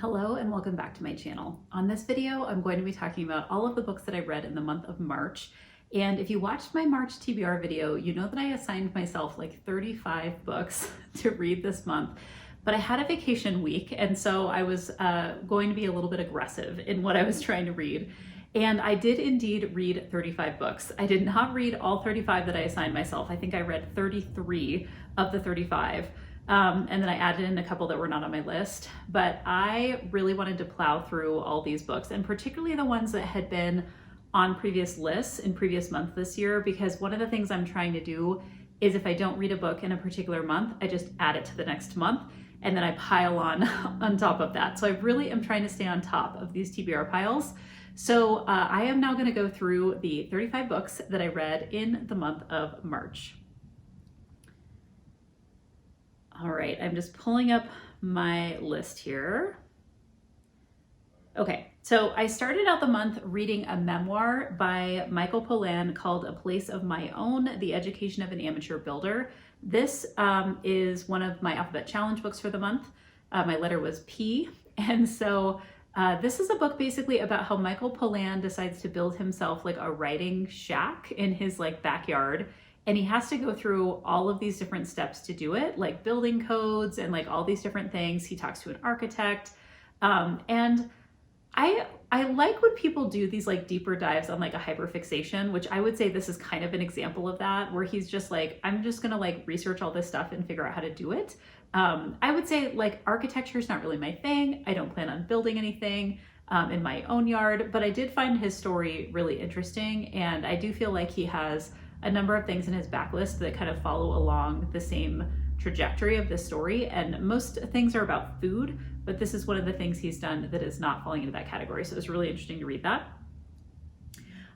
Hello and welcome back to my channel. On this video, I'm going to be talking about all of the books that I read in the month of March. And if you watched my March TBR video, you know that I assigned myself like 35 books to read this month. But I had a vacation week, and so I was going to be a little bit aggressive in what I was trying to read. And I did indeed read 35 books. I did not read all 35 that I assigned myself. I think I read 33 of the 35. And then I added in a couple that were not on my list, but I really wanted to plow through all these books, and particularly the ones that had been on previous lists in previous months this year, because one of the things I'm trying to do is if I don't read a book in a particular month, I just add it to the next month, and then I pile on top of that. So I really am trying to stay on top of these TBR piles. So I am now going to go through the 35 books that I read in the month of March. All right, I'm just pulling up my list here. Okay, so I started out the month reading a memoir by Michael Pollan called A Place of My Own, The Education of an Amateur Builder. This is one of my Alphabet Challenge books for the month. My letter was P, and so this is a book basically about how Michael Pollan decides to build himself like a writing shack in his like backyard. And he has to go through all of these different steps to do it, like building codes and like all these different things. He talks to an architect. And I like when people do these like deeper dives on like a hyperfixation, which I would say this is kind of an example of that, where he's just like, I'm just gonna like research all this stuff and figure out how to do it. I would say like architecture is not really my thing. I don't plan on building anything in my own yard, but I did find his story really interesting. And I do feel like he has a number of things in his backlist that kind of follow along the same trajectory of this story. And most things are about food, but this is one of the things he's done that is not falling into that category. So it was really interesting to read that.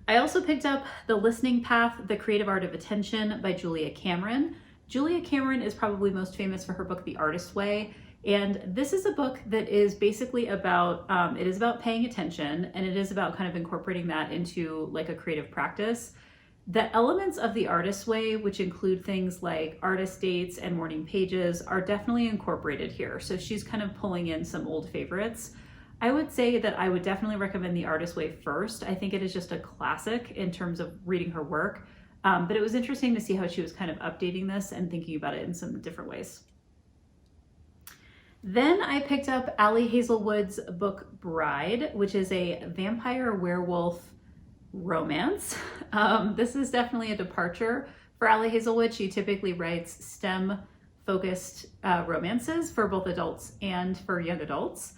I also picked up The Listening Path, The Creative Art of Attention by Julia Cameron. Julia Cameron is probably most famous for her book, The Artist's Way. And this is a book that is basically about, it is about paying attention, and it is about kind of incorporating that into like a creative practice. The elements of The Artist's Way, which include things like artist dates and morning pages, are definitely incorporated here. So she's kind of pulling in some old favorites. I would say that I would definitely recommend The Artist's Way first. I think it is just a classic in terms of reading her work. But it was interesting to see how she was kind of updating this and thinking about it in some different ways. Then I picked up Ali Hazelwood's book Bride, which is a vampire werewolf romance. This is definitely a departure for Ali Hazelwood. She typically writes STEM-focused romances for both adults and for young adults.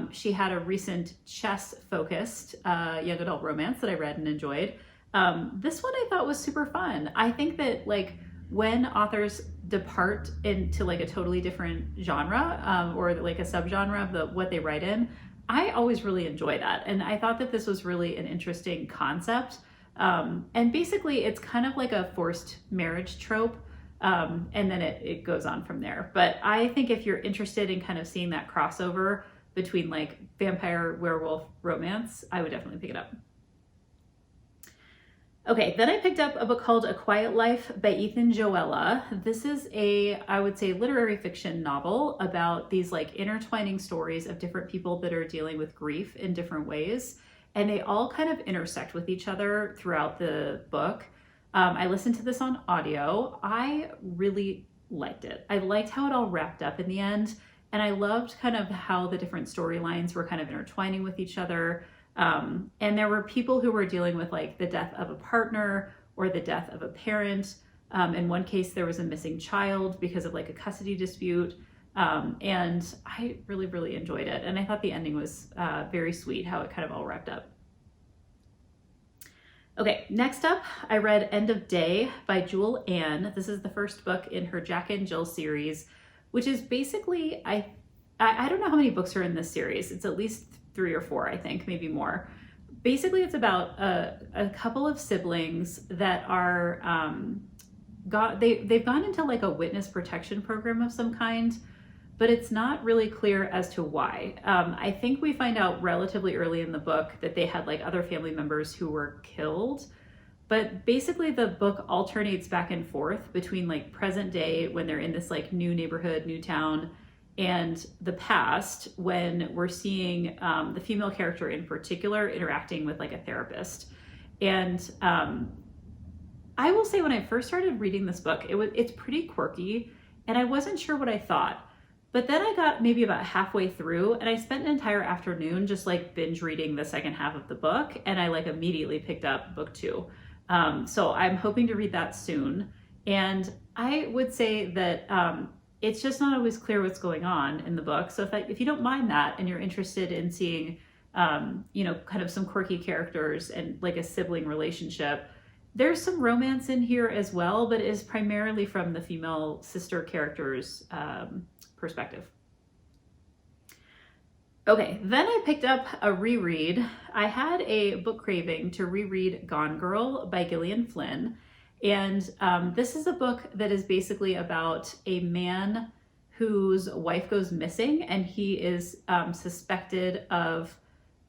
She had a recent chess-focused young adult romance that I read and enjoyed. This one I thought was super fun. I think that like when authors depart into like a totally different genre or like a subgenre of what they write in, I always really enjoy that. And I thought that this was really an interesting concept. And basically it's kind of like a forced marriage trope. And then it goes on from there. But I think if you're interested in kind of seeing that crossover between like vampire werewolf romance, I would definitely pick it up. Okay, then I picked up a book called A Quiet Life by Ethan Joella. This is a, I would say, literary fiction novel about these like intertwining stories of different people that are dealing with grief in different ways. And they all kind of intersect with each other throughout the book. I listened to this on audio. I really liked it. I liked how it all wrapped up in the end. And I loved kind of how the different storylines were kind of intertwining with each other. And there were people who were dealing with like the death of a partner or the death of a parent. In one case, there was a missing child because of like a custody dispute. And I really, really enjoyed it. And I thought the ending was very sweet, how it kind of all wrapped up. Okay, next up, I read End of Day by Jewel Ann. This is the first book in her Jack and Jill series, which is basically, I don't know how many books are in this series. It's at least 3 or 4, I think, maybe more. Basically, it's about a couple of siblings that are, they've gone into like a witness protection program of some kind, but it's not really clear as to why. I think we find out relatively early in the book that they had like other family members who were killed, but basically the book alternates back and forth between like present day when they're in this like new neighborhood, new town, and the past when we're seeing the female character in particular interacting with like a therapist. And I will say when I first started reading this book, it's pretty quirky and I wasn't sure what I thought. But then I got maybe about halfway through and I spent an entire afternoon just like binge reading the second half of the book, and I like immediately picked up book 2. So I'm hoping to read that soon. And I would say that it's just not always clear what's going on in the book. So if you don't mind that and you're interested in seeing, you know, kind of some quirky characters and like a sibling relationship, there's some romance in here as well, but it is primarily from the female sister character's perspective. Okay, then I picked up a reread. I had a book craving to reread Gone Girl by Gillian Flynn. And this is a book that is basically about a man whose wife goes missing, and he is suspected of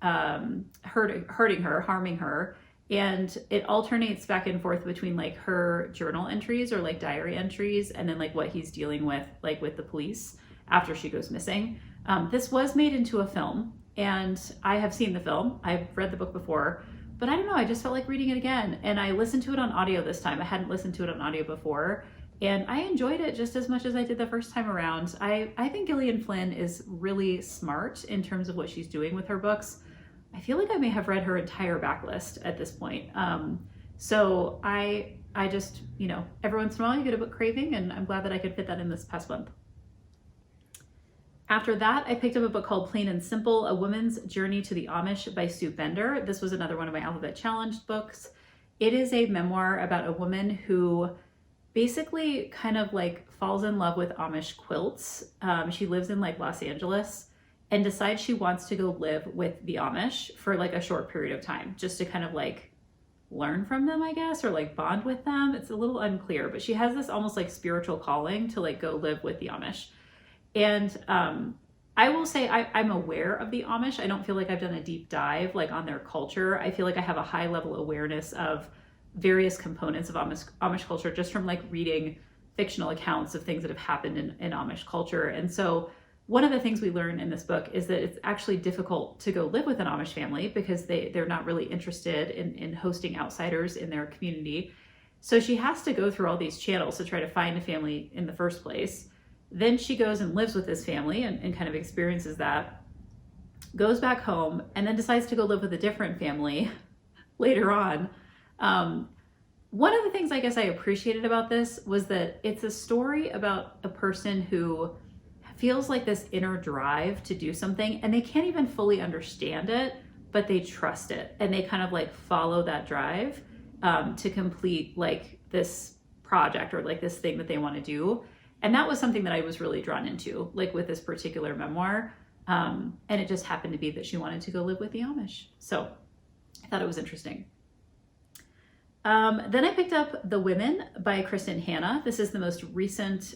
hurting her, harming her. And it alternates back and forth between like her journal entries or like diary entries and then like what he's dealing with, like with the police after she goes missing. This was made into a film, and I have seen the film. I've read the book before, but I don't know, I just felt like reading it again. And I listened to it on audio this time. I hadn't listened to it on audio before, and I enjoyed it just as much as I did the first time around. I think Gillian Flynn is really smart in terms of what she's doing with her books. I feel like I may have read her entire backlist at this point. So I just, you know, every once in a while you get a book craving, and I'm glad that I could fit that in this past month. After that, I picked up a book called Plain and Simple, A Woman's Journey to the Amish by Sue Bender. This was another one of my Alphabet Challenge books. It is a memoir about a woman who basically kind of like falls in love with Amish quilts. She lives in like Los Angeles and decides she wants to go live with the Amish for like a short period of time, just to kind of like learn from them, I guess, or like bond with them. It's a little unclear, but she has this almost like spiritual calling to like go live with the Amish. And I will say I'm aware of the Amish. I don't feel like I've done a deep dive like on their culture. I feel like I have a high level awareness of various components of Amish culture just from like reading fictional accounts of things that have happened in Amish culture. And so one of the things we learn in this book is that it's actually difficult to go live with an Amish family because they're not really interested in hosting outsiders in their community. So she has to go through all these channels to try to find a family in the first place. Then she goes and lives with this family and kind of experiences that, goes back home, and then decides to go live with a different family later on. One of the things I guess I appreciated about this was that it's a story about a person who feels like this inner drive to do something, and they can't even fully understand it, but they trust it, and they kind of like follow that drive to complete like this project or like this thing that they want to do. And that was something that I was really drawn into, like with this particular memoir. And it just happened to be that she wanted to go live with the Amish. So I thought it was interesting. Then I picked up The Women by Kristin Hannah. This is the most recent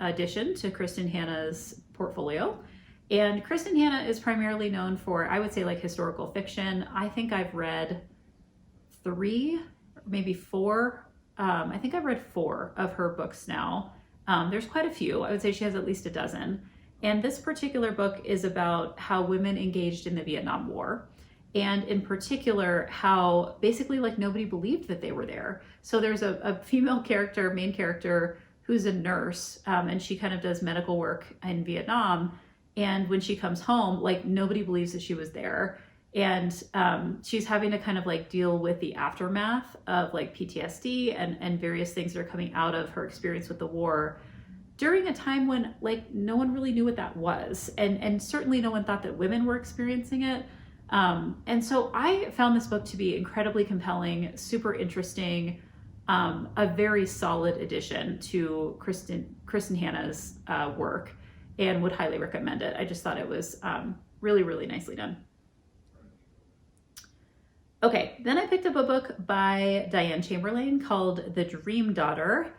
addition to Kristin Hannah's portfolio. And Kristin Hannah is primarily known for, I would say, like historical fiction. I think I've read 3, maybe 4. I think I've read 4 of her books now. There's quite a few. I would say she has at least a dozen. And this particular book is about how women engaged in the Vietnam War. And in particular, how basically like nobody believed that they were there. So there's a female character, main character, who's a nurse, and she kind of does medical work in Vietnam. And when she comes home, like nobody believes that she was there. And she's having to kind of like deal with the aftermath of like PTSD and various things that are coming out of her experience with the war during a time when like no one really knew what that was. And certainly no one thought that women were experiencing it. And so I found this book to be incredibly compelling, super interesting, a very solid addition to Kristin Hannah's work, and would highly recommend it. I just thought it was really, really nicely done. Okay, then I picked up a book by Diane Chamberlain called The Dream Daughter.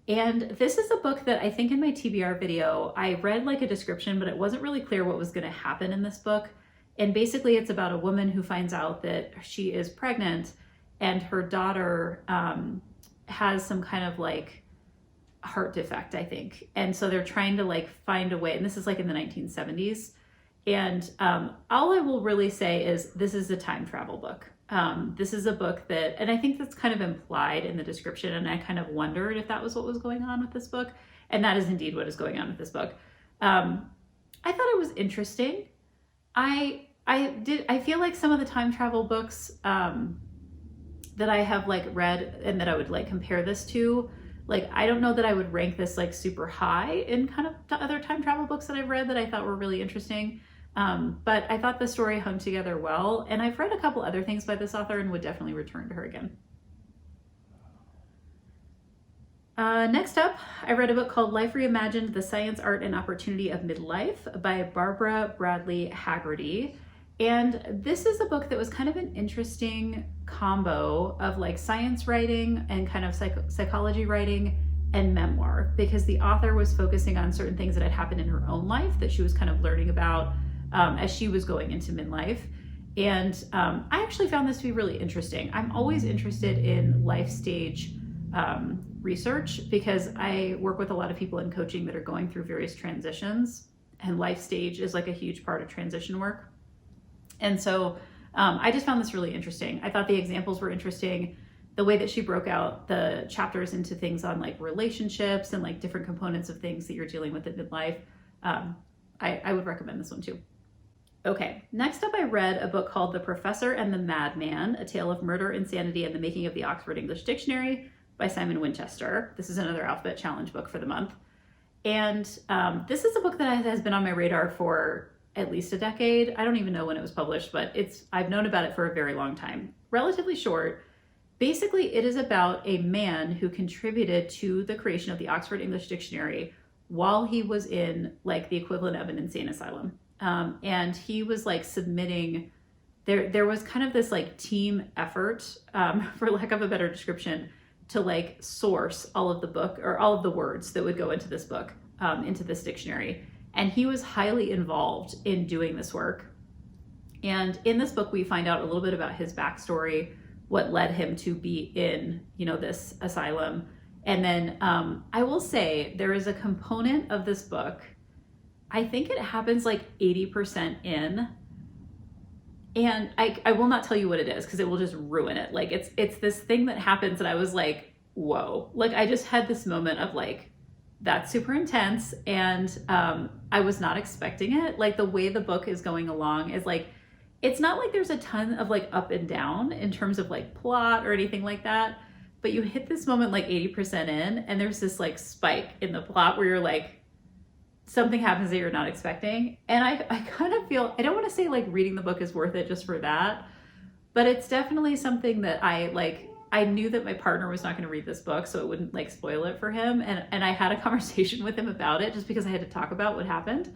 And this is a book that I think in my TBR video, I read like a description, but it wasn't really clear what was going to happen in this book. And basically it's about a woman who finds out that she is pregnant and her daughter has some kind of like heart defect, I think. And so they're trying to like find a way, and this is like in the 1970s. And all I will really say is this is a time travel book. This is a book that, and I think that's kind of implied in the description, and I kind of wondered if that was what was going on with this book. And that is indeed what is going on with this book. I thought it was interesting. I feel like some of the time travel books that I have like read and that I would like compare this to, like, I don't know that I would rank this like super high in kind of other time travel books that I've read that I thought were really interesting. But I thought the story hung together well, and I've read a couple other things by this author and would definitely return to her again. Next up, I read a book called Life Reimagined: The Science, Art, and Opportunity of Midlife by Barbara Bradley Haggerty. And this is a book that was kind of an interesting combo of like science writing and kind of psychology writing and memoir, because the author was focusing on certain things that had happened in her own life that she was kind of learning about as she was going into midlife. And I actually found this to be really interesting. I'm always interested in life stage research because I work with a lot of people in coaching that are going through various transitions, and life stage is like a huge part of transition work. And so I just found this really interesting. I thought the examples were interesting. The way that she broke out the chapters into things on like relationships and like different components of things that you're dealing with at midlife. I would recommend this one too. Okay, next up I read a book called The Professor and the Madman, A Tale of Murder, Insanity, and the Making of the Oxford English Dictionary by Simon Winchester. This is another Alphabet Challenge book for the month. And this is a book that has been on my radar for at least a decade. I don't even know when it was published, but I've known about it for a very long time. Relatively short. Basically, it is about a man who contributed to the creation of the Oxford English Dictionary while he was in like the equivalent of an insane asylum. And he was like submitting, there was kind of this like team effort, for lack of a better description, to like source all of the book or all of the words that would go into this book, into this dictionary. And he was highly involved in doing this work. And in this book, we find out a little bit about his backstory, what led him to be in, this asylum. And then I will say there is a component of this book, I think it happens like 80% in, and I will not tell you what it is because it will just ruin it. Like it's this thing that happens and I was like, whoa. Like I just had this moment of like, that's super intense, and I was not expecting it. Like the way the book is going along is like, it's not like there's a ton of like up and down in terms of like plot or anything like that, but you hit this moment like 80% in and there's this like spike in the plot where you're like, something happens that you're not expecting. And I kind of feel, I don't want to say like reading the book is worth it just for that, but it's definitely something that I knew that my partner was not going to read this book, so it wouldn't like spoil it for him. And I had a conversation with him about it just because I had to talk about what happened.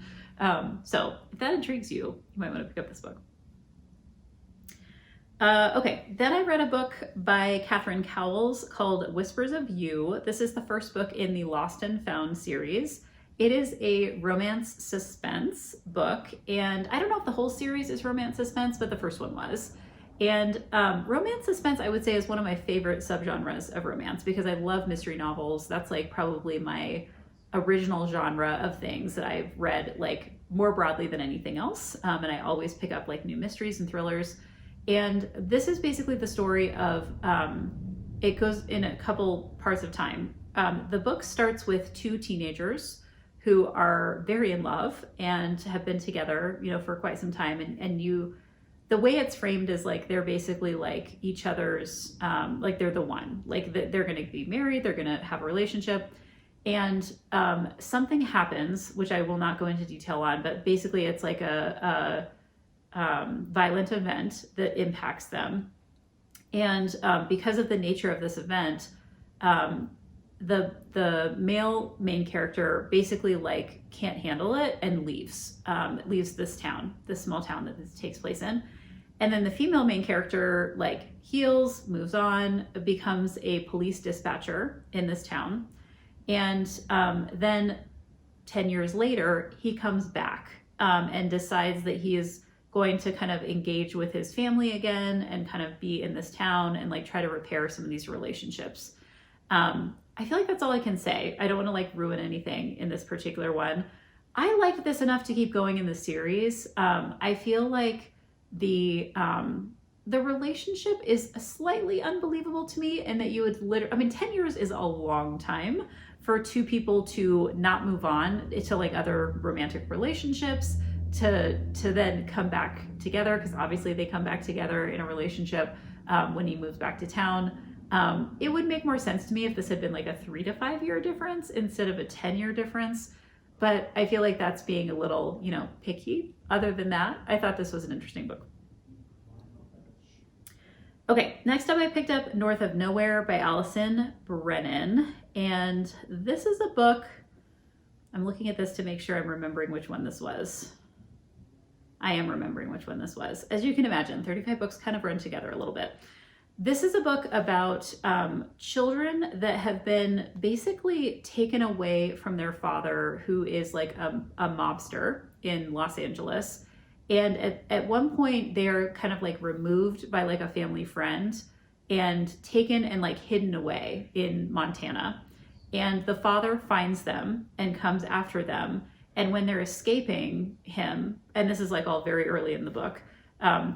So if that intrigues you, you might want to pick up this book. Okay, then I read a book by Catherine Cowles called Whispers of You. This is the first book in the Lost and Found series. It is a romance suspense book, and I don't know if the whole series is romance suspense, but the first one was. And romance suspense, I would say, is one of my favorite subgenres of romance because I love mystery novels. That's like probably my original genre of things that I've read like more broadly than anything else. And I always pick up like new mysteries and thrillers. And this is basically the story of, it goes in a couple parts of time. The book starts with two teenagers who are very in love and have been together, for quite some time. And the way it's framed is like, they're basically like each other's, like they're the one, like they're going to be married, they're going to have a relationship. And something happens, which I will not go into detail on, but basically it's like a violent event that impacts them. And because of the nature of this event, the male main character basically like can't handle it and leaves this town, this small town that this takes place in. And then the female main character like heals, moves on, becomes a police dispatcher in this town. And then 10 years later, he comes back and decides that he is going to kind of engage with his family again and kind of be in this town and like try to repair some of these relationships. I feel like that's all I can say. I don't want to like ruin anything in this particular one. I liked this enough to keep going in the series. I feel like the relationship is slightly unbelievable to me, and that you would literally, I mean, 10 years is a long time for two people to not move on to like other romantic relationships, to then come back together, because obviously they come back together in a relationship when he moves back to town. It would make more sense to me if this had been like a 3 to 5 year difference instead of a 10-year difference. But I feel like that's being a little, picky. Other than that, I thought this was an interesting book. Okay, next up I picked up North of Nowhere by Alison Brennan. And this is a book, I'm looking at this to make sure I'm remembering which one this was. I am remembering which one this was. As you can imagine, 35 books kind of run together a little bit. This is a book about children that have been basically taken away from their father, who is like a mobster in Los Angeles. And at one point they're kind of like removed by like a family friend and taken and like hidden away in Montana. And the father finds them and comes after them. And when they're escaping him, and this is like all very early in the book,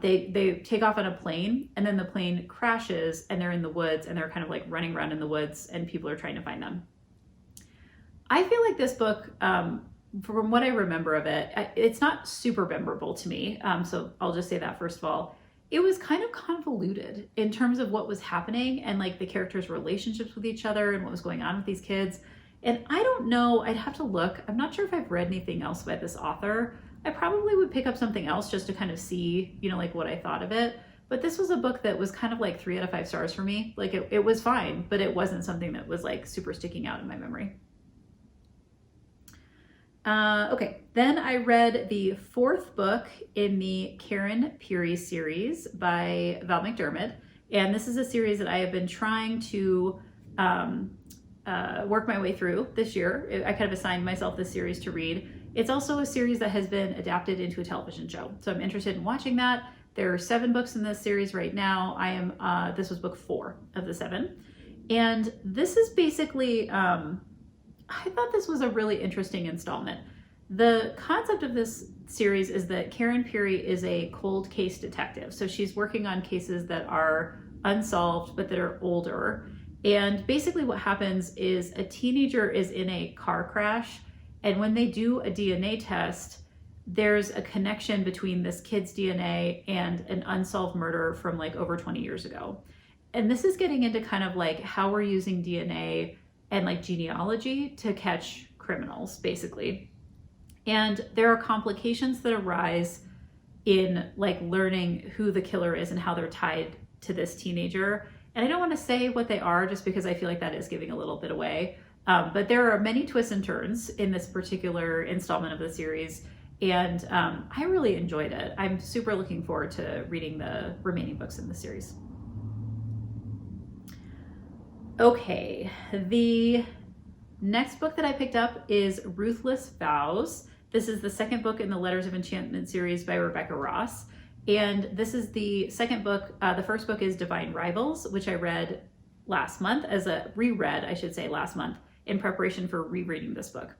they take off on a plane, and then the plane crashes and they're in the woods, and they're kind of like running around in the woods, and people are trying to find them. I feel like this book, from what I remember of it, it's not super memorable to me. So I'll just say that first of all. It was kind of convoluted in terms of what was happening and like the characters' relationships with each other and what was going on with these kids. And I don't know, I'd have to look. I'm not sure if I've read anything else by this author. I probably would pick up something else just to kind of see, like what I thought of it. But this was a book that was kind of like 3 out of 5 stars for me. Like it was fine, but it wasn't something that was like super sticking out in my memory. Okay, then I read the 4th book in the Karen Pirie series by Val McDermid. And this is a series that I have been trying to work my way through this year. I kind of assigned myself this series to read. It's also a series that has been adapted into a television show. So I'm interested in watching that. There are 7 books in this series right now. This was book 4 of the 7. And this is basically, I thought this was a really interesting installment. The concept of this series is that Karen Pirie is a cold case detective. So she's working on cases that are unsolved, but that are older. And basically what happens is a teenager is in a car crash, and when they do a DNA test, there's a connection between this kid's DNA and an unsolved murder from like over 20 years ago. And this is getting into kind of like how we're using DNA and like genealogy to catch criminals, basically. And there are complications that arise in like learning who the killer is and how they're tied to this teenager. And I don't want to say what they are just because I feel like that is giving a little bit away. But there are many twists and turns in this particular installment of the series. And I really enjoyed it. I'm super looking forward to reading the remaining books in the series. Okay, the next book that I picked up is Ruthless Vows. This is the 2nd book in the Letters of Enchantment series by Rebecca Ross. And this is the 2nd book. The first book is Divine Rivals, which I read last month, reread, I should say, last month in preparation for rereading this book.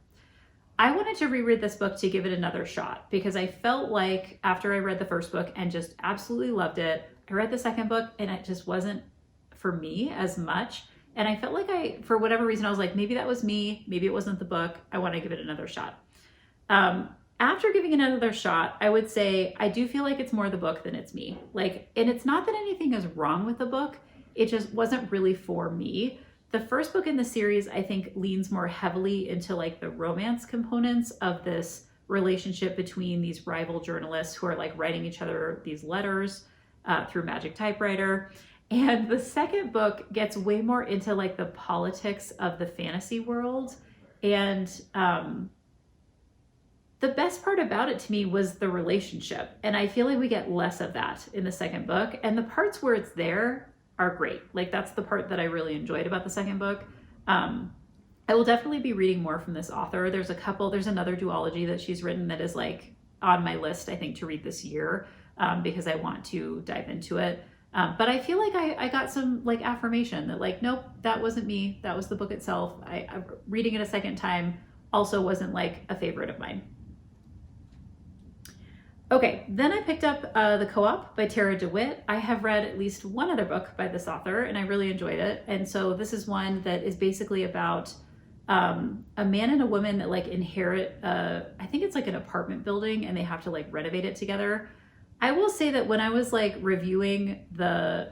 I wanted to reread this book to give it another shot because I felt like after I read the first book and just absolutely loved it, I read the 2nd book and it just wasn't for me as much. And I felt like for whatever reason, I was like, maybe that was me, maybe it wasn't the book. I want to give it another shot. After giving it another shot, I would say I do feel like it's more the book than it's me. And it's not that anything is wrong with the book. It just wasn't really for me. The first book in the series, I think, leans more heavily into like the romance components of this relationship between these rival journalists who are like writing each other these letters through Magic Typewriter. And the 2nd book gets way more into like the politics of the fantasy world. And the best part about it to me was the relationship. And I feel like we get less of that in the 2nd book. And the parts where it's there are great. Like that's the part that I really enjoyed about the 2nd book. I will definitely be reading more from this author. There's another duology that she's written that is like on my list, I think, to read this year because I want to dive into it. But I feel like I got some like affirmation that like, nope, that wasn't me. That was the book itself. Reading it a second time also wasn't like a favorite of mine. Okay, then I picked up The Co-op by Tara DeWitt. I have read at least one other book by this author and I really enjoyed it. And so this is one that is basically about a man and a woman that like inherit, I think it's like an apartment building and they have to like renovate it together. I will say that when I was like reviewing the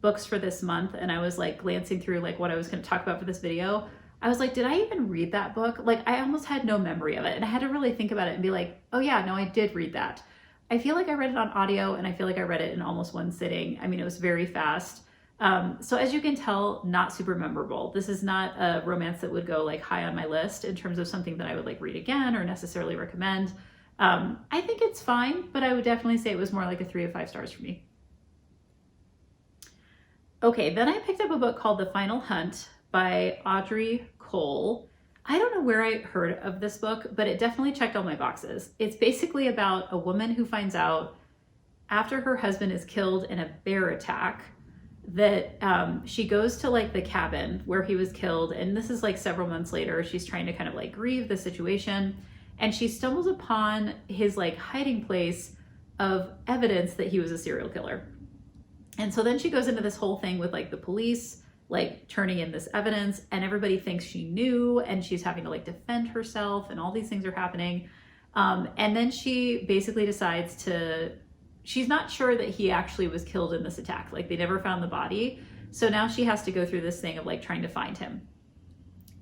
books for this month and I was like glancing through like what I was going to talk about for this video, I was like, did I even read that book? Like I almost had no memory of it and I had to really think about it and be like, oh yeah, no, I did read that. I feel like I read it on audio and I feel like I read it in almost one sitting. I mean, it was very fast. So as you can tell, not super memorable. This is not a romance that would go like high on my list in terms of something that I would like read again or necessarily recommend. I think it's fine, but I would definitely say it was more like a 3 of 5 stars for me. Okay, then I picked up a book called The Final Hunt by Audrey Cole. I don't know where I heard of this book, but it definitely checked all my boxes. It's basically about a woman who finds out after her husband is killed in a bear attack that she goes to like the cabin where he was killed. And this is like several months later. She's trying to kind of like grieve the situation. And she stumbles upon his like hiding place of evidence that he was a serial killer. And so then she goes into this whole thing with like the police, like turning in this evidence and everybody thinks she knew and she's having to like defend herself and all these things are happening. And then she basically decides she's not sure that he actually was killed in this attack. Like they never found the body. So now she has to go through this thing of like trying to find him.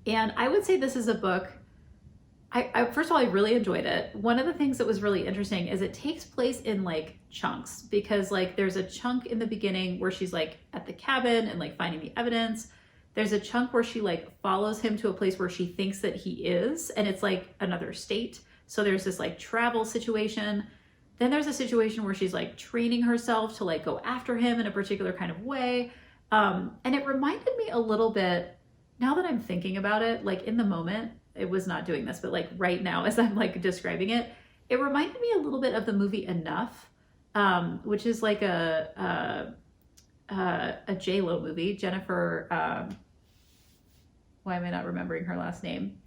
And I would say this is a book, first of all, I really enjoyed it. One of the things that was really interesting is it takes place in like chunks because like there's a chunk in the beginning where she's like at the cabin and like finding the evidence. There's a chunk where she like follows him to a place where she thinks that he is, and it's like another state. So there's this like travel situation. Then there's a situation where she's like training herself to like go after him in a particular kind of way. And it reminded me a little bit, now that I'm thinking about it, like in the moment, it was not doing this, but like right now as I'm like describing it, it reminded me a little bit of the movie Enough, which is like a J-Lo movie. Jennifer, why am I not remembering her last name?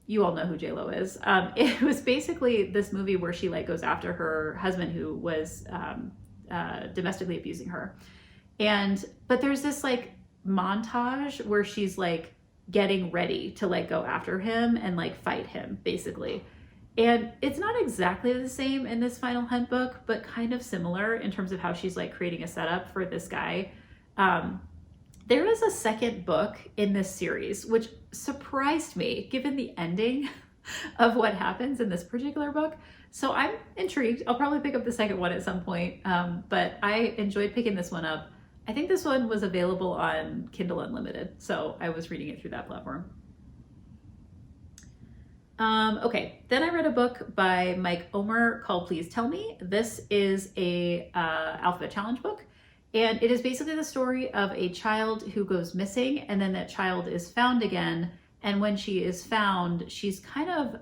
You all know who J-Lo is. It was basically this movie where she like goes after her husband who was domestically abusing her. But there's this like montage where she's like getting ready to like go after him and like fight him basically. And it's not exactly the same in this Final Hunt book, but kind of similar in terms of how she's like creating a setup for this guy. There is a second book in this series, which surprised me given the ending of what happens in this particular book. So I'm intrigued. I'll probably pick up the second one at some point, but I enjoyed picking this one up. I think this one was available on Kindle Unlimited, so I was reading it through that platform. Okay, then I read a book by Mike Omer called Please Tell Me. This is a Alphabet Challenge book, and it is basically the story of a child who goes missing, and then that child is found again, and when she is found, she's kind of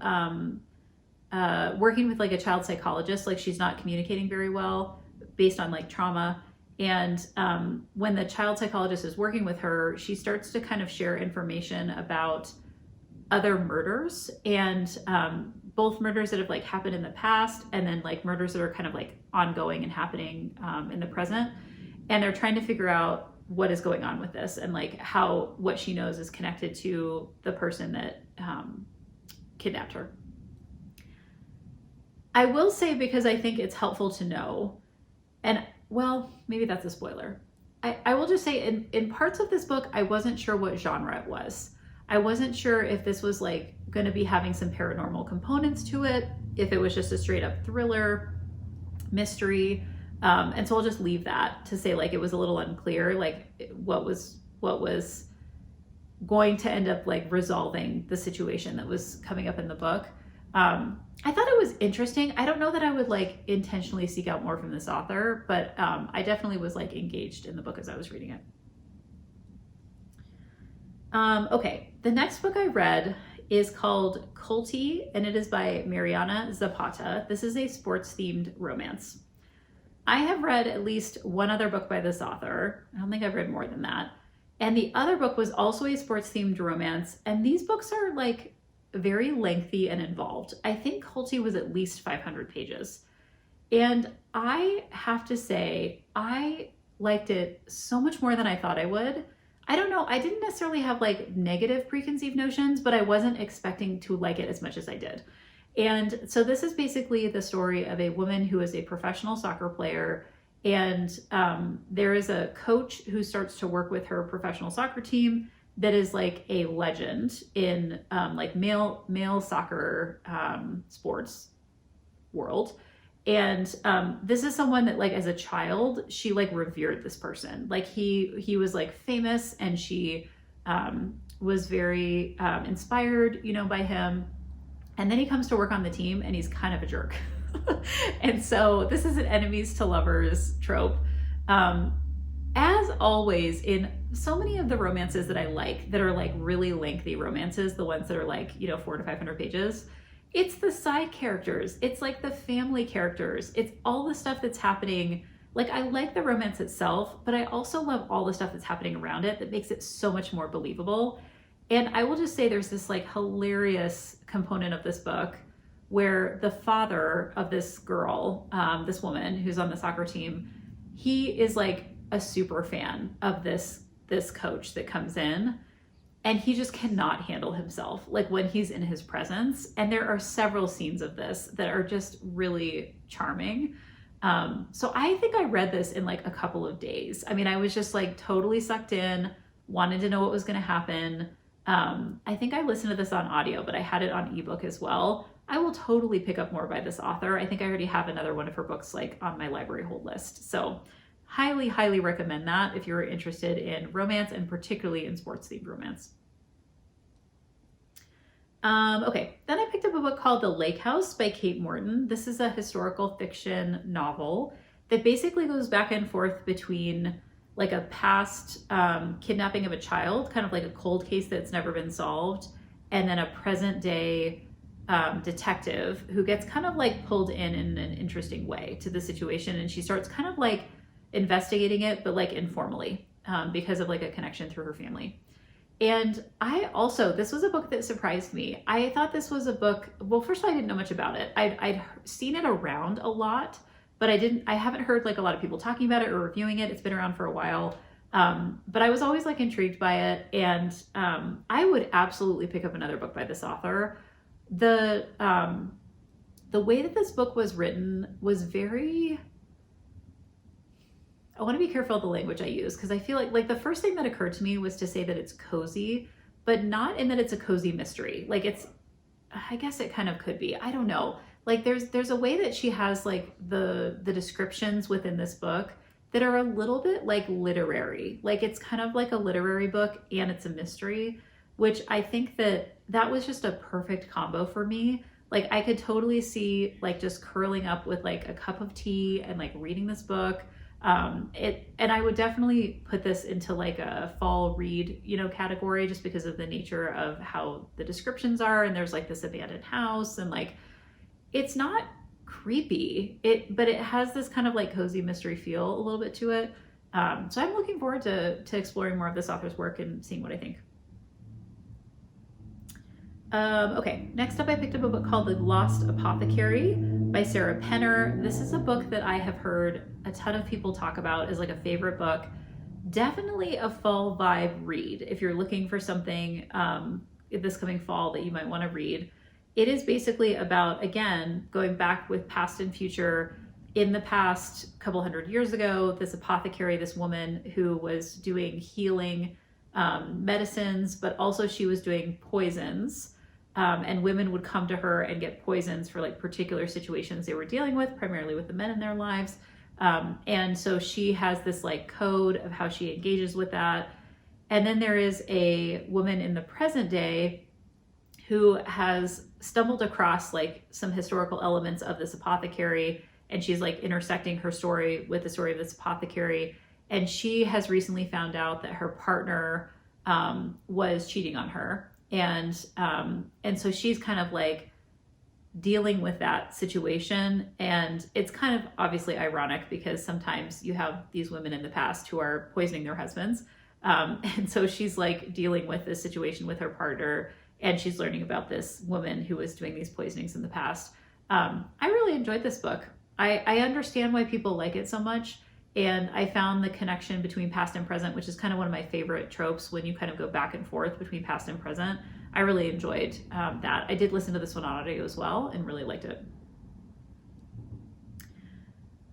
working with like a child psychologist, like she's not communicating very well based on like trauma. And when the child psychologist is working with her, she starts to kind of share information about other murders and both murders that have like happened in the past and then like murders that are kind of like ongoing and happening in the present. And they're trying to figure out what is going on with this and like how what she knows is connected to the person that kidnapped her. I will say, because I think it's helpful to know, and well, maybe that's a spoiler. I will just say in parts of this book, I wasn't sure what genre it was. I wasn't sure if this was like going to be having some paranormal components to it, if it was just a straight up thriller, mystery. And so I'll just leave that to say like it was a little unclear, like what was going to end up like resolving the situation that was coming up in the book. I thought it was interesting. I don't know that I would like intentionally seek out more from this author, but I definitely was like engaged in the book as I was reading it. Okay, the next book I read is called Culty, and it is by Mariana Zapata. This is a sports-themed romance. I have read at least one other book by this author. I don't think I've read more than that. And the other book was also a sports themed romance. And these books are like very lengthy and involved. I think Holty was at least 500 pages. And I have to say, I liked it so much more than I thought I would. I don't know, I didn't necessarily have like negative preconceived notions, but I wasn't expecting to like it as much as I did. And so this is basically the story of a woman who is a professional soccer player, and there is a coach who starts to work with her professional soccer team that is like a legend in like male soccer sports world. And this is someone that like as a child she like revered this person. Like he was like famous, and she was very inspired, you know, by him. And then he comes to work on the team and he's kind of a jerk. And so this is an enemies to lovers trope. As always, in so many of the romances that I like, that are like really lengthy romances, the ones that are like, you know, 400 to 500 pages, it's the side characters. It's like the family characters. It's all the stuff that's happening. Like, I like the romance itself, but I also love all the stuff that's happening around it that makes it so much more believable. And I will just say there's this like hilarious component of this book where the father of this girl, this woman who's on the soccer team, he is like a super fan of this coach that comes in, and he just cannot handle himself like when he's in his presence. And there are several scenes of this that are just really charming. So I think I read this in like a couple of days. I mean, I was just like totally sucked in, wanted to know what was going to happen. I think I listened to this on audio, but I had it on ebook as well. I will totally pick up more by this author. I think I already have another one of her books like on my library hold list. So highly, highly recommend that if you're interested in romance, and particularly in sports themed romance. Okay, then I picked up a book called The Lake House by Kate Morton. This is a historical fiction novel that basically goes back and forth between like a past kidnapping of a child, kind of like a cold case that's never been solved, and then a present day detective who gets kind of like pulled in an interesting way to the situation. And she starts kind of like investigating it, but like informally, because of like a connection through her family. And this was a book that surprised me. I thought this was a book, well, first of all, I didn't know much about it. I'd seen it around a lot, but I haven't heard like a lot of people talking about it or reviewing it. It's been around for a while. But I was always like intrigued by it. And I would absolutely pick up another book by this author. The way that this book was written was very, I want to be careful of the language I use, because I feel like the first thing that occurred to me was to say that it's cozy, but not in that it's a cozy mystery. Like I guess it kind of could be. I don't know. Like there's a way that she has like the descriptions within this book that are a little bit like literary. Like it's kind of like a literary book and it's a mystery, which I think that was just a perfect combo for me. Like I could totally see like just curling up with like a cup of tea and like reading this book. And I would definitely put this into like a fall read, you know, category, just because of the nature of how the descriptions are. And there's like this abandoned house, and like, it's not creepy, but it has this kind of like cozy mystery feel a little bit to it. So I'm looking forward to exploring more of this author's work and seeing what I think. Okay, next up I picked up a book called The Lost Apothecary by Sarah Penner. This is a book that I have heard a ton of people talk about as like a favorite book. Definitely a fall vibe read if you're looking for something this coming fall that you might want to read. It is basically about, again, going back with past and future. In the past couple hundred years ago, this apothecary, this woman who was doing healing medicines, but also she was doing poisons. And women would come to her and get poisons for like particular situations they were dealing with, primarily with the men in their lives. And so she has this like code of how she engages with that. And then there is a woman in the present day who has stumbled across like some historical elements of this apothecary, and she's like intersecting her story with the story of this apothecary. And she has recently found out that her partner was cheating on her. And so she's kind of like dealing with that situation. And it's kind of obviously ironic because sometimes you have these women in the past who are poisoning their husbands. And so she's like dealing with this situation with her partner, and she's learning about this woman who was doing these poisonings in the past. I really enjoyed this book. I understand why people like it so much. And I found the connection between past and present, which is kind of one of my favorite tropes when you kind of go back and forth between past and present. I really enjoyed that. I did listen to this one on audio as well and really liked it.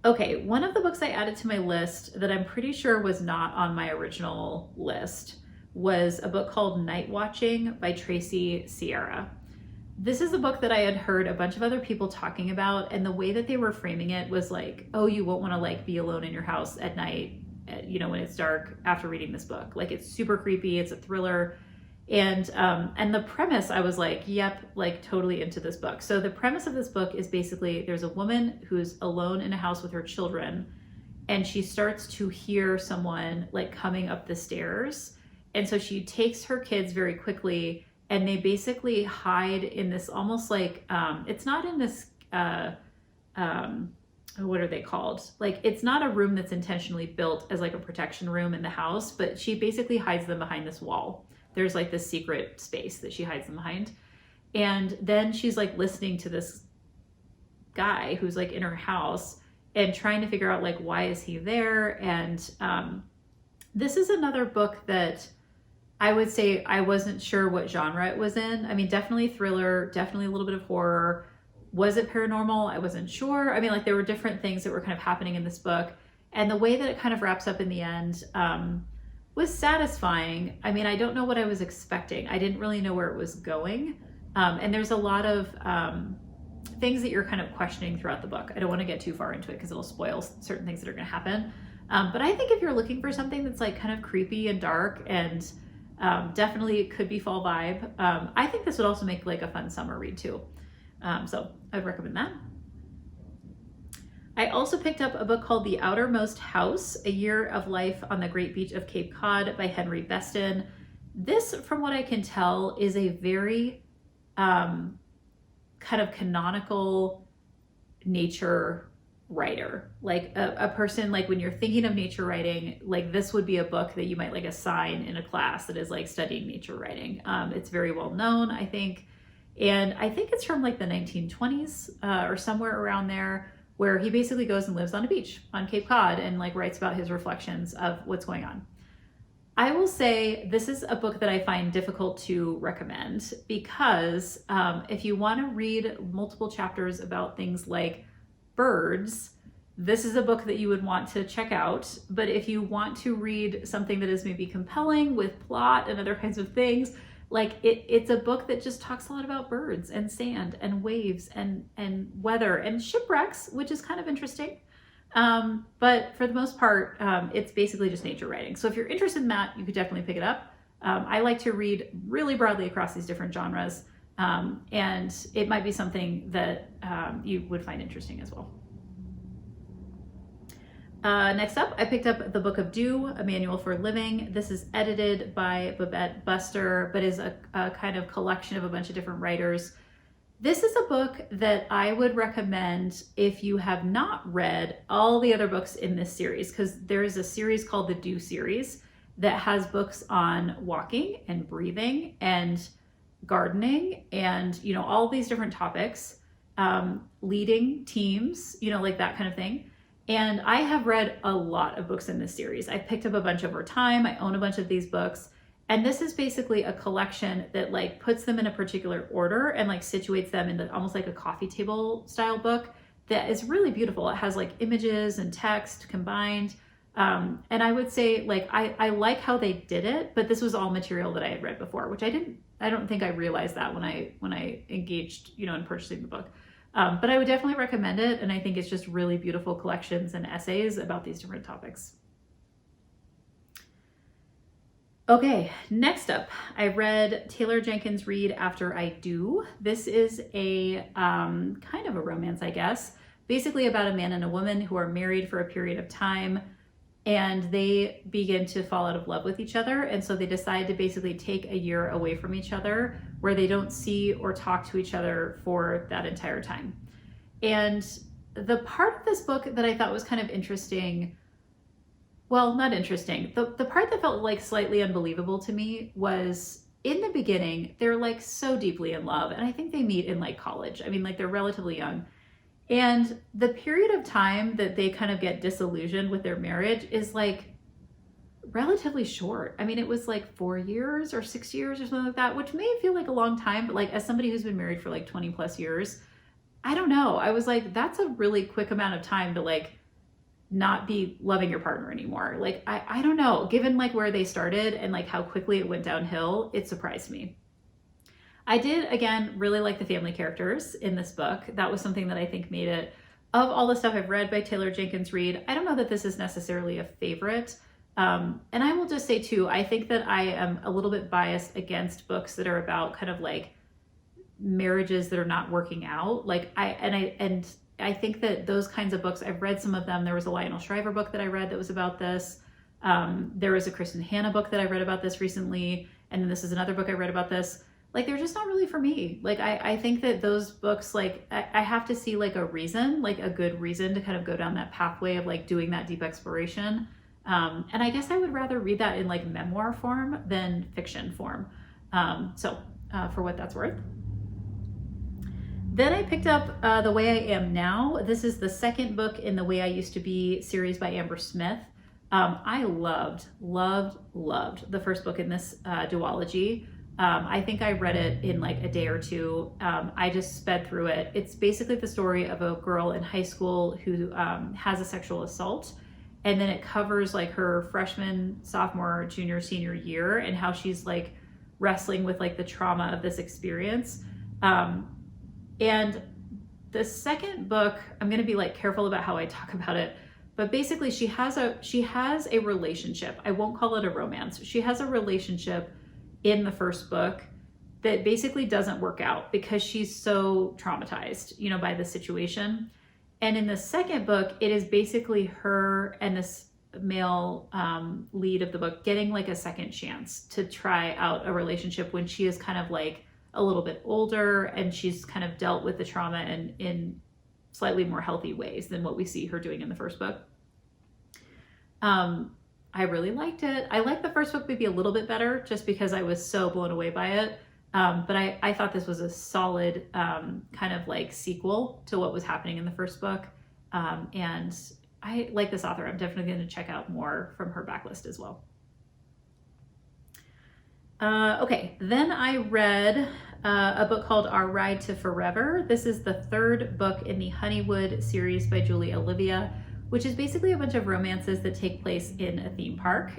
Okay, one of the books I added to my list that I'm pretty sure was not on my original list was a book called Night Watching by Tracy Sierra. This is a book that I had heard a bunch of other people talking about, and the way that they were framing it was like, oh, you won't want to like be alone in your house at night, you know, when it's dark after reading this book. Like, it's super creepy, it's a thriller. And the premise, I was like, yep, like totally into this book. So the premise of this book is basically there's a woman who's alone in a house with her children, and she starts to hear someone like coming up the stairs. And so she takes her kids very quickly, and they basically hide in this almost like, it's not in this, what are they called? Like, it's not a room that's intentionally built as like a protection room in the house, but she basically hides them behind this wall. There's like this secret space that she hides them behind. And then she's like listening to this guy who's like in her house and trying to figure out like, why is he there? And this is another book that I would say I wasn't sure what genre it was in. I mean, definitely thriller, definitely a little bit of horror. Was it paranormal? I wasn't sure. I mean, like there were different things that were kind of happening in this book. And the way that it kind of wraps up in the end, was satisfying. I mean, I don't know what I was expecting. I didn't really know where it was going. And there's a lot of things that you're kind of questioning throughout the book. I don't want to get too far into it because it'll spoil certain things that are going to happen. But I think if you're looking for something that's like kind of creepy and dark and definitely could be fall vibe, I think this would also make like a fun summer read too. So I'd recommend that. I also picked up a book called The Outermost House, A Year of Life on the Great Beach of Cape Cod by Henry Beston. This, from what I can tell, is a very kind of canonical nature writer. Like a person, like when you're thinking of nature writing, like this would be a book that you might like assign in a class that is like studying nature writing. It's very well known, I think. And I think it's from like the 1920s or somewhere around there, where he basically goes and lives on a beach on Cape Cod and like writes about his reflections of what's going on. I will say this is a book that I find difficult to recommend because if you want to read multiple chapters about things like birds, this is a book that you would want to check out. But if you want to read something that is maybe compelling with plot and other kinds of things, like it's a book that just talks a lot about birds and sand and waves and weather and shipwrecks, which is kind of interesting. But for the most part, it's basically just nature writing. So if you're interested in that, you could definitely pick it up. I like to read really broadly across these different genres. And it might be something that you would find interesting as well. Next up, I picked up the Book of Dew, A Manual for Living. This is edited by Babette Buster, but is a kind of collection of a bunch of different writers. This is a book that I would recommend if you have not read all the other books in this series, because there is a series called the Dew series that has books on walking and breathing and gardening and, you know, all these different topics, leading teams, you know, like that kind of thing. And I have read a lot of books in this series. I picked up a bunch over time. I own a bunch of these books. And this is basically a collection that like puts them in a particular order and like situates them into almost like a coffee table style book that is really beautiful. It has like images and text combined. And I would say like, I like how they did it, but this was all material that I had read before, which I don't think I realized that when I engaged, you know, in purchasing the book. But I would definitely recommend it. And I think it's just really beautiful collections and essays about these different topics. Okay, next up, I read Taylor Jenkins Reid After I Do. This is a kind of a romance, I guess, basically about a man and a woman who are married for a period of time. and they begin to fall out of love with each other. And so they decide to basically take a year away from each other where they don't see or talk to each other for that entire time. And the part of this book that I thought was kind of interesting, well, not interesting, the part that felt like slightly unbelievable to me was in the beginning, they're like so deeply in love. And I think they meet in like college. I mean, like they're relatively young. And the period of time that they kind of get disillusioned with their marriage is like relatively short. I mean, it was like 4 years or 6 years or something like that, which may feel like a long time, but like as somebody who's been married for like 20 plus years, I don't know. I was like, that's a really quick amount of time to like not be loving your partner anymore. Like, I don't know, given like where they started and like how quickly it went downhill, it surprised me. I did, again, really like the family characters in this book. That was something that I think made it, of all the stuff I've read by Taylor Jenkins Reid, I don't know that this is necessarily a favorite. And I will just say too, I think that I am a little bit biased against books that are about kind of like marriages that are not working out. Like I think that those kinds of books, I've read some of them. There was a Lionel Shriver book that I read that was about this. There was a Kristen Hanna book that I read about this recently. And then this is another book I read about this. Like, they're just not really for me. Like, I think that those books, like, I have to see like a reason, like a good reason to kind of go down that pathway of like doing that deep exploration. And I guess I would rather read that in like memoir form than fiction form. For what that's worth. Then I picked up The Way I Am Now. This is the second book in the Way I Used to Be series by Amber Smith. I loved the first book in this duology. I think I read it in like a day or two. I just sped through it. It's basically the story of a girl in high school who has a sexual assault. And then it covers like her freshman, sophomore, junior, senior year and how she's like wrestling with like the trauma of this experience. And the second book, I'm going to be like careful about how I talk about it, but basically she has a relationship. I won't call it a romance. She has a relationship in the first book that basically doesn't work out because she's so traumatized, you know, by the situation. And in the second book, it is basically her and this male lead of the book getting like a second chance to try out a relationship when she is kind of like a little bit older and she's kind of dealt with the trauma in slightly more healthy ways than what we see her doing in the first book. I really liked it. I liked the first book maybe a little bit better just because I was so blown away by it. But I thought this was a solid kind of like sequel to what was happening in the first book. And I like this author. I'm definitely going to check out more from her backlist as well. Okay, then I read a book called Our Ride to Forever. This is the third book in the Honeywood series by Julie Olivia, which is basically a bunch of romances that take place in a theme park.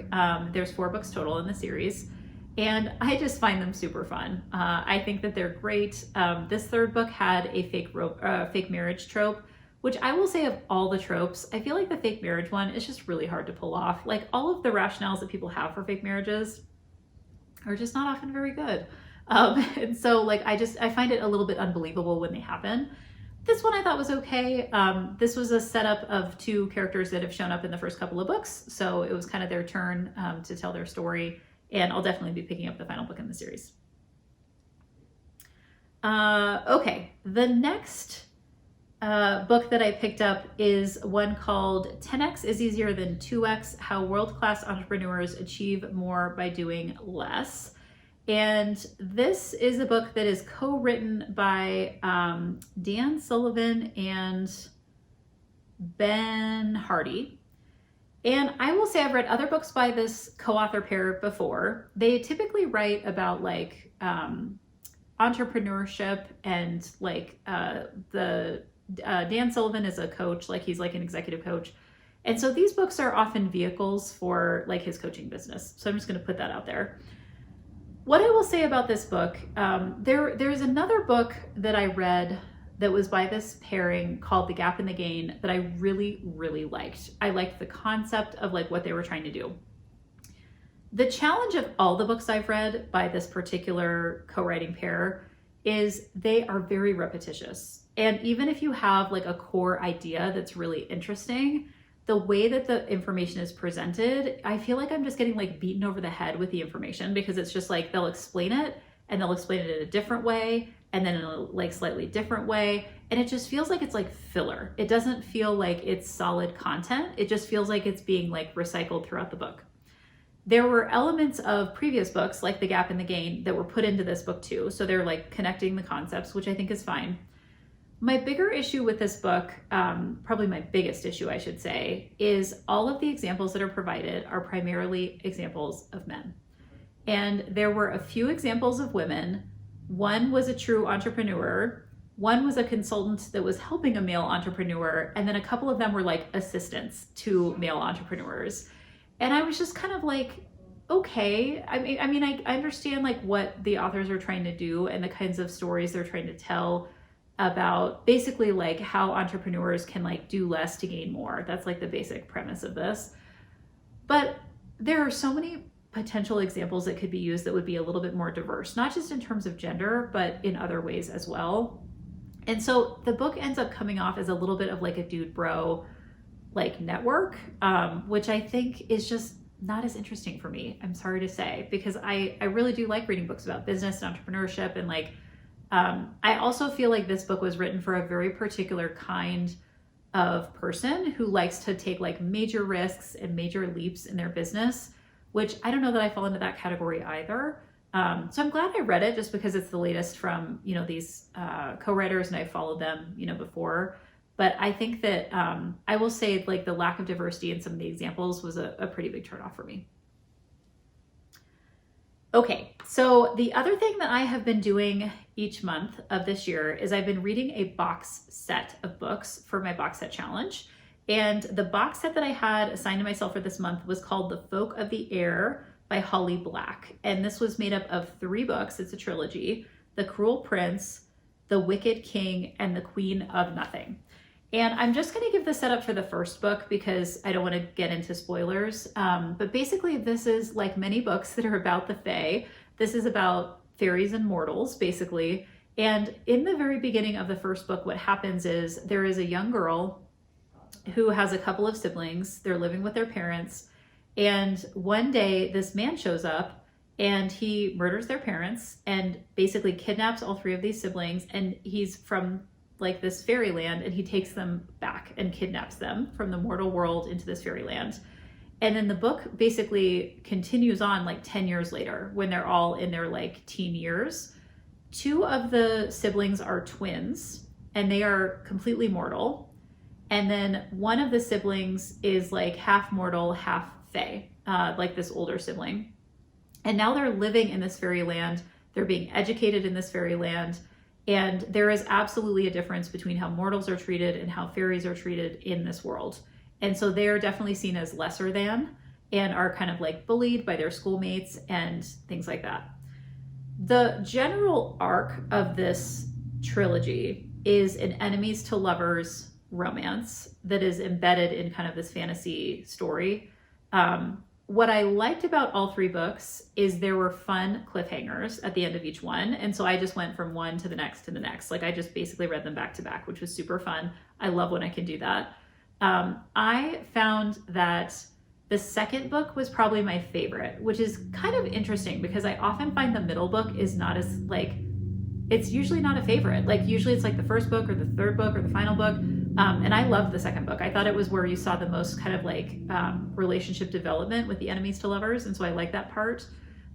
There's 4 books total in the series, and I just find them super fun. I think that they're great. This third book had a fake marriage trope, which I will say of all the tropes, I feel like the fake marriage one is just really hard to pull off. Like all of the rationales that people have for fake marriages are just not often very good. And so like, I find it a little bit unbelievable when they happen. This one I thought was okay. This was a setup of 2 characters that have shown up in the first couple of books. So it was kind of their turn to tell their story. And I'll definitely be picking up the final book in the series. Okay, the next book that I picked up is one called 10x is easier than 2x, How World-Class Entrepreneurs Achieve More by Doing Less. And this is a book that is co-written by Dan Sullivan and Ben Hardy. And I will say I've read other books by this co-author pair before. They typically write about like entrepreneurship and like Dan Sullivan is a coach, like he's like an executive coach. And so these books are often vehicles for like his coaching business. So I'm just going to put that out there. What I will say about this book, there's another book that I read that was by this pairing called The Gap and the Gain that I really, really liked. I liked the concept of like what they were trying to do. The challenge of all the books I've read by this particular co-writing pair is they are very repetitious. And even if you have like a core idea that's really interesting, the way that the information is presented, I feel like I'm just getting like beaten over the head with the information, because it's just like they'll explain it and they'll explain it in a different way and then in a like slightly different way. And it just feels like it's like filler. It doesn't feel like it's solid content. It just feels like it's being like recycled throughout the book. There were elements of previous books like The Gap and the Gain that were put into this book too. So they're like connecting the concepts, which I think is fine. My bigger issue with this book, probably my biggest issue, I should say, is all of the examples that are provided are primarily examples of men. And there were a few examples of women. One was a true entrepreneur. One was a consultant that was helping a male entrepreneur. And then a couple of them were like assistants to male entrepreneurs. And I was just kind of like, okay. I mean, I understand like what the authors are trying to do and the kinds of stories they're trying to tell about basically like how entrepreneurs can like do less to gain more. That's like the basic premise of this. But there are so many potential examples that could be used that would be a little bit more diverse, not just in terms of gender, but in other ways as well. And so the book ends up coming off as a little bit of like a dude bro like network, which I think is just not as interesting for me. I'm sorry to say, because I really do like reading books about business and entrepreneurship. And like, I also feel like this book was written for a very particular kind of person who likes to take like major risks and major leaps in their business, which I don't know that I fall into that category either. So I'm glad I read it just because it's the latest from, you know, these co-writers, and I followed them, you know, before. But I think that I will say like the lack of diversity in some of the examples was a pretty big turnoff for me. Okay, so the other thing that I have been doing each month of this year is I've been reading a box set of books for my box set challenge. And the box set that I had assigned to myself for this month was called The Folk of the Air by Holly Black. And this was made up of 3 books. It's a trilogy: The Cruel Prince, The Wicked King, and The Queen of Nothing. And I'm just going to give the setup for the first book because I don't want to get into spoilers. But basically, this is like many books that are about the Fae. This is about fairies and mortals, basically. And in the very beginning of the first book, what happens is there is a young girl who has a couple of siblings. They're living with their parents. And one day, this man shows up and he murders their parents and basically kidnaps all 3 of these siblings. And he's from like this fairyland, and he takes them back and kidnaps them from the mortal world into this fairyland. And then the book basically continues on like 10 years later when they're all in their like teen years. 2 of the siblings are twins and they are completely mortal. And then one of the siblings is like half mortal, half fae, like this older sibling. And now they're living in this fairyland. They're being educated in this fairyland. And there is absolutely a difference between how mortals are treated and how fairies are treated in this world. And so they're definitely seen as lesser than and are kind of like bullied by their schoolmates and things like that. The general arc of this trilogy is an enemies to lovers romance that is embedded in kind of this fantasy story. What I liked about all 3 books is there were fun cliffhangers at the end of each one. And so I just went from one to the next to the next. Like I just basically read them back to back, which was super fun. I love when I can do that. I found that the second book was probably my favorite, which is kind of interesting because I often find the middle book is not as like, it's usually not a favorite. Like usually it's like the first book or the third book or the final book. And I loved the second book. I thought it was where you saw the most kind of like relationship development with the enemies to lovers. And so I like that part.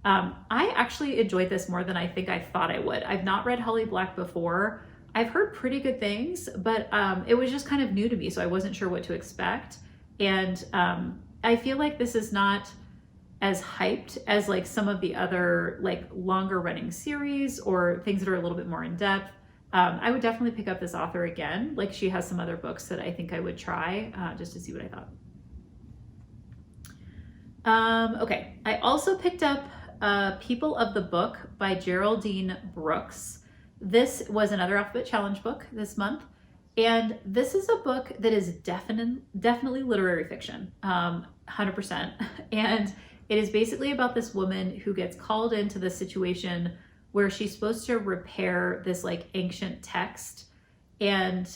I actually enjoyed this more than I think I thought I would. I've not read Holly Black before. I've heard pretty good things, but it was just kind of new to me. So I wasn't sure what to expect. And I feel like this is not as hyped as like some of the other like longer running series or things that are a little bit more in depth. I would definitely pick up this author again. Like she has some other books that I think I would try just to see what I thought. Okay, I also picked up People of the Book by Geraldine Brooks. This was another Alphabet Challenge book this month. And this is a book that is definitely literary fiction, 100%. And it is basically about this woman who gets called into the situation where she's supposed to repair this like ancient text. And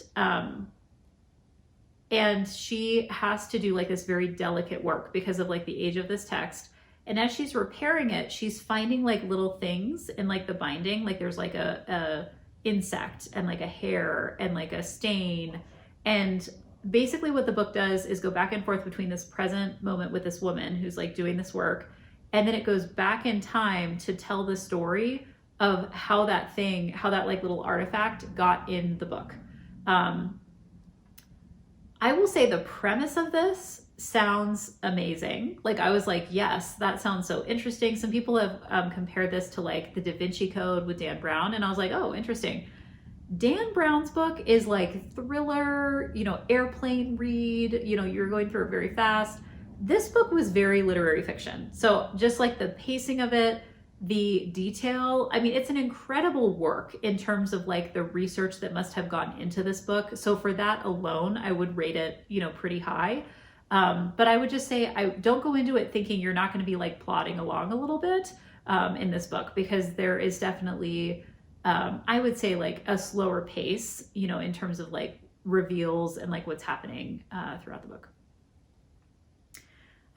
and she has to do like this very delicate work because of like the age of this text. And as she's repairing it, she's finding like little things in like the binding, like there's like a insect and like a hair and like a stain. And basically what the book does is go back and forth between this present moment with this woman who's like doing this work, and then it goes back in time to tell the story of how that thing, how that like little artifact got in the book. I will say the premise of this sounds amazing. Like I was like, yes, that sounds so interesting. Some people have compared this to like the Da Vinci Code with Dan Brown, and I was like, oh, interesting. Dan Brown's book is like thriller, you know, airplane read, you know, you're going through it very fast. This book was very literary fiction. So just like the pacing of it, the detail, I mean, it's an incredible work in terms of like the research that must have gone into this book. So for that alone, I would rate it, you know, pretty high. But I would just say, I don't go into it thinking you're not going to be like plodding along a little bit in this book, because there is definitely, I would say like a slower pace, you know, in terms of like reveals and like what's happening throughout the book.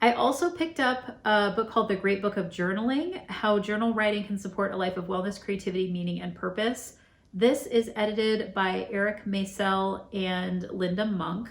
I also picked up a book called The Great Book of Journaling, How Journal Writing Can Support a Life of Wellness, Creativity, Meaning, and Purpose. This is edited by Eric Maisel and Linda Monk.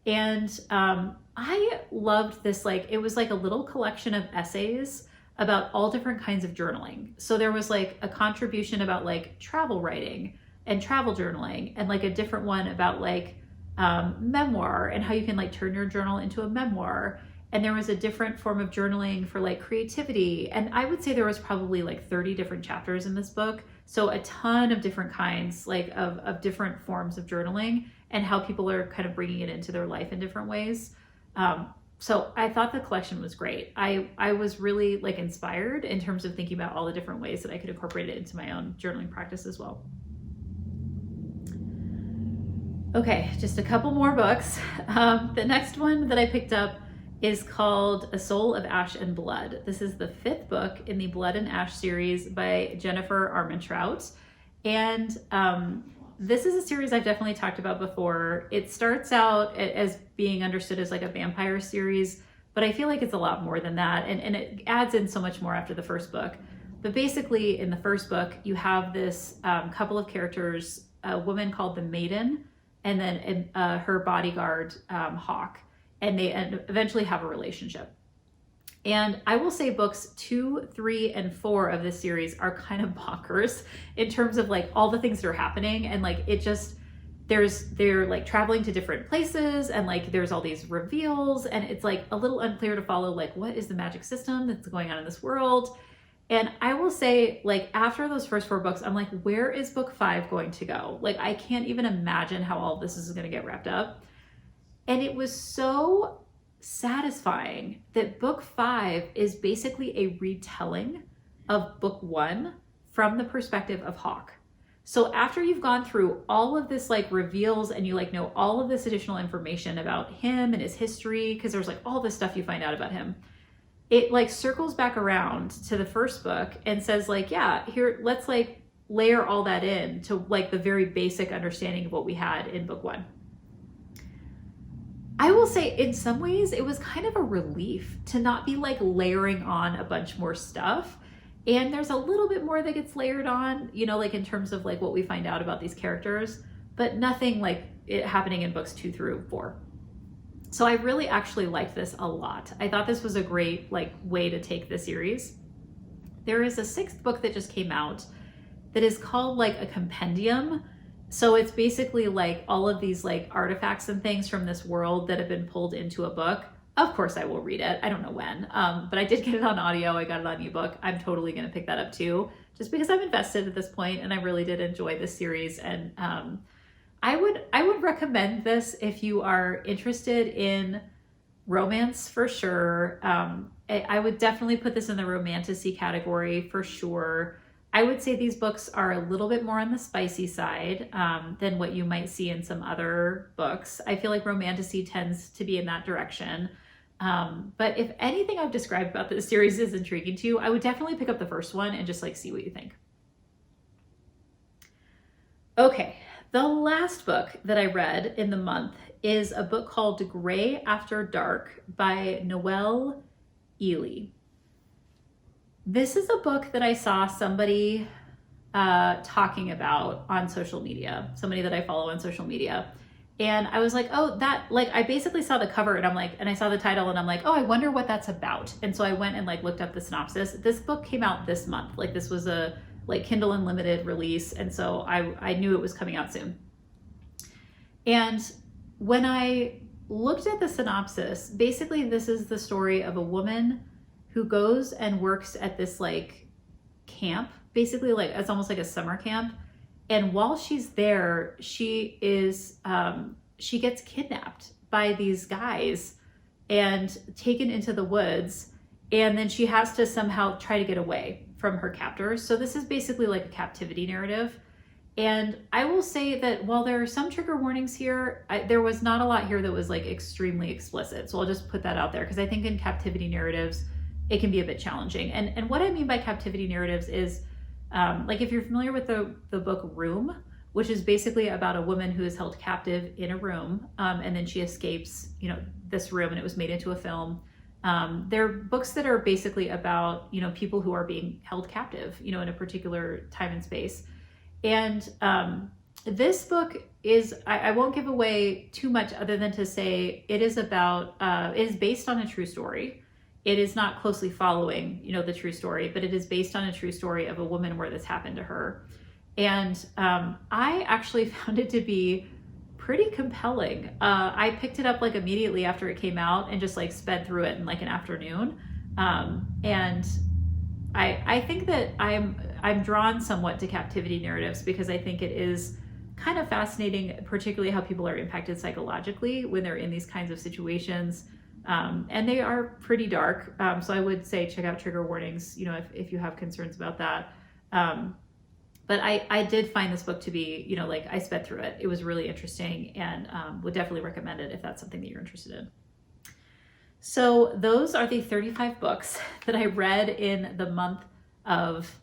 And I loved this, like, it was like a little collection of essays about all different kinds of journaling. So there was like a contribution about like travel writing and travel journaling, and like a different one about like memoir and how you can like turn your journal into a memoir. And there was a different form of journaling for like creativity. And I would say there was probably like 30 different chapters in this book. So a ton of different kinds, like of different forms of journaling, and how people are kind of bringing it into their life in different ways. So I thought the collection was great. I was really like inspired in terms of thinking about all the different ways that I could incorporate it into my own journaling practice as well. Okay, just a couple more books. The next one that I picked up is called A Soul of Ash and Blood. This is the 5th book in the Blood and Ash series by Jennifer Armentrout. And this is a series I've definitely talked about before. It starts out as being understood as like a vampire series, but I feel like it's a lot more than that. And it adds in so much more after the first book. But basically in the first book, you have this couple of characters, a woman called the Maiden, and then her bodyguard, Hawk. And they eventually have a relationship. And I will say books 2, 3, and 4 of this series are kind of bonkers in terms of like all the things that are happening. And like, it just, they're like traveling to different places, and like there's all these reveals, and it's like a little unclear to follow, like what is the magic system that's going on in this world. And I will say, like, after those first 4 books, I'm like, where is book 5 going to go? Like, I can't even imagine how all of this is going to get wrapped up. And it was so satisfying that book 5 is basically a retelling of book 1 from the perspective of Hawk. So after you've gone through all of this like reveals, and you like know all of this additional information about him and his history, because there's like all this stuff you find out about him, it like circles back around to the first book and says like, yeah, here, let's like layer all that in to like the very basic understanding of what we had in book 1. I will say in some ways it was kind of a relief to not be like layering on a bunch more stuff. And there's a little bit more that gets layered on, you know, like in terms of like what we find out about these characters, but nothing like it happening in books 2 through 4. So I really actually liked this a lot. I thought this was a great like way to take the series. There is a 6th book that just came out that is called like a compendium. So it's basically like all of these like artifacts and things from this world that have been pulled into a book. Of course I will read it. I don't know when, but I did get it on audio. I got it on ebook. I'm totally going to pick that up too, just because I'm invested at this point and I really did enjoy this series. And I would recommend this if you are interested in romance for sure. I would definitely put this in the romantasy category for sure. I would say these books are a little bit more on the spicy side than what you might see in some other books. I feel like romantasy tends to be in that direction. But if anything I've described about this series is intriguing to you, I would definitely pick up the first one and just like see what you think. Okay, The last book that I read in the month is a book called Gray After Dark by Noelle Ely. This is a book that I saw somebody talking about on social media, somebody that I follow on social media. And I was like, oh, that, like, I basically saw the cover and I'm like, and I saw the title and I'm like, oh, I wonder what that's about. And so I went and like looked up the synopsis. This book came out this month. Like this was a like Kindle Unlimited release. And so I knew it was coming out soon. And when I looked at the synopsis, basically this is the story of a woman who goes and works at this like camp, basically like it's almost like a summer camp. And while she's there, she gets kidnapped by these guys and taken into the woods. And then she has to somehow try to get away from her captors. So this is basically like a captivity narrative. And I will say that while there are some trigger warnings here, there was not a lot here that was like extremely explicit. So I'll just put that out there because I think in captivity narratives, it can be a bit challenging. And what I mean by captivity narratives is like if you're familiar with the book Room, which is basically about a woman who is held captive in a room and then she escapes, this room, and it was made into a film. They're books that are basically about, people who are being held captive, in a particular time and space. And this book is, I won't give away too much other than to say it is about, it is based on a true story. It is not closely following, the true story, but it is based on a true story of a woman where this happened to her. And I actually found it to be pretty compelling. I picked it up like immediately after it came out and just like sped through it in like an afternoon. And I think that I'm drawn somewhat to captivity narratives because I think it is kind of fascinating, particularly how people are impacted psychologically when they're in these kinds of situations. And they are pretty dark. So I would say check out trigger warnings, if you have concerns about that. But I did find this book to be, like I sped through it. It was really interesting and would definitely recommend it if that's something that you're interested in. So those are the 35 books that I read in the month of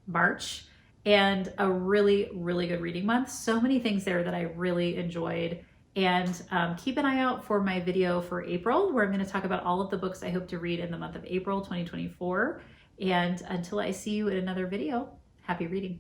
March, and a really, really good reading month. So many things there that I really enjoyed. And keep an eye out for my video for April, where I'm going to talk about all of the books I hope to read in the month of April 2024. And until I see you in another video, happy reading.